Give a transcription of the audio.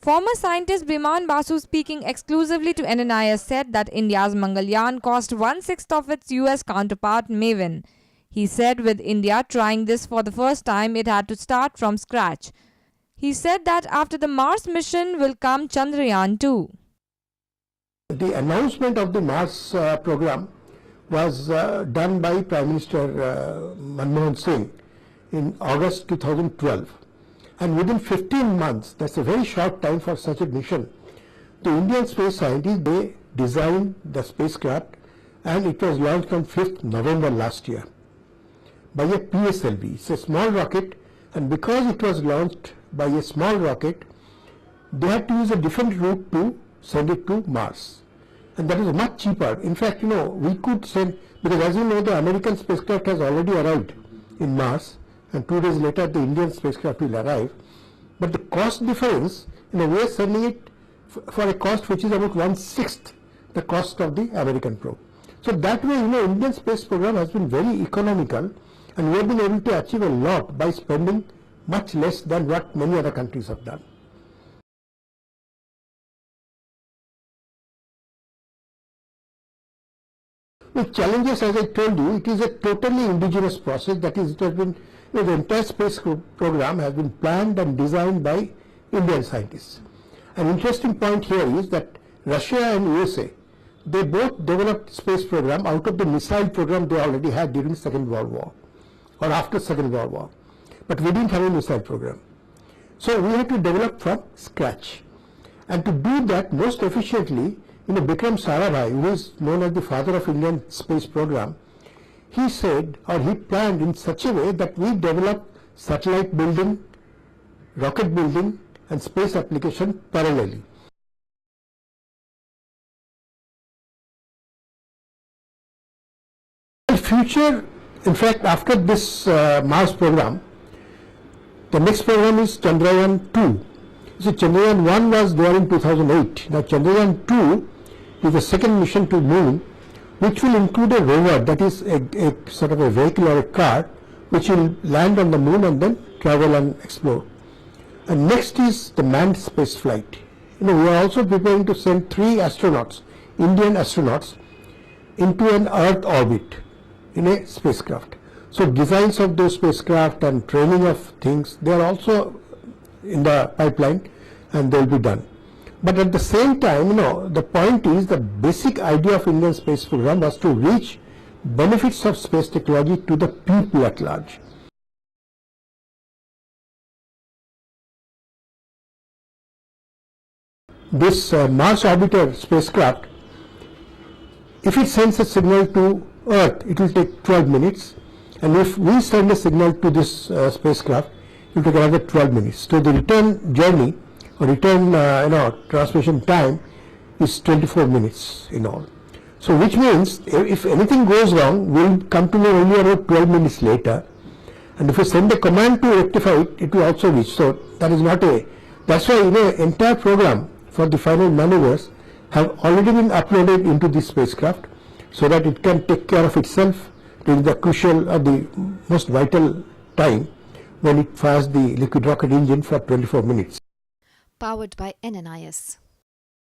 Former scientist Biman Basu, speaking exclusively to NNIS, said that India's Mangalyan cost one-sixth of its US counterpart Maven. He said with India trying this for the first time, it had to start from scratch. He said that after the Mars mission will come Chandrayan 2. The announcement of the Mars program was done by Prime Minister Manmohan Singh in August 2012. And within 15 months, that's a very short time for such a mission, the Indian space scientists, they designed the spacecraft and it was launched on 5th November last year by a PSLV. It's a small rocket, and because it was launched by a small rocket, they had to use a different route to send it to Mars. And that is much cheaper. In fact, we could send, because as you know, the American spacecraft has already arrived in Mars, and 2 days later the Indian spacecraft will arrive. But the cost difference, we are sending it for a cost which is about one-sixth the cost of the American probe. So that way, Indian space program has been very economical, and we have been able to achieve a lot by spending much less than what many other countries have done. With challenges, as I told you, it is a totally indigenous process. That is, it has been, the entire space program has been planned and designed by Indian scientists. An interesting point here is that Russia and USA, they both developed space program out of the missile program they already had during Second World War or after Second World War. But we didn't have a missile program. So we had to develop from scratch. And to do that most efficiently, Vikram Sarabhai, who is known as the father of Indian space program, he said, or he planned in such a way that we develop satellite building, rocket building and space application parallelly. In future, in fact, after this Mars program, the next program is Chandrayan 2. So Chandrayan 1 was there in 2008. Now Chandrayan 2 is the second mission to Moon, which will include a rover, that is a sort of a vehicle or a car, which will land on the Moon and then travel and explore. And next is the manned space flight. We are also preparing to send 3 astronauts, Indian astronauts, into an Earth orbit in a spacecraft. So designs of those spacecraft and training of things, they are also in the pipeline and they will be done. But at the same time, the point is the basic idea of Indian space program was to reach benefits of space technology to the people at large. This Mars orbiter spacecraft, if it sends a signal to Earth, it will take 12 minutes. And if we send a signal to this spacecraft, it will take another 12 minutes. So the return journey or return transmission time is 24 minutes in all. So which means if anything goes wrong, we'll come to know only about 12 minutes later. And if we send a command to rectify it, it will also reach. So that is not that's why entire program for the final maneuvers have already been uploaded into this spacecraft so that it can take care of itself during the crucial or the most vital time when it fires the liquid rocket engine for 24 minutes. Powered by NNIS.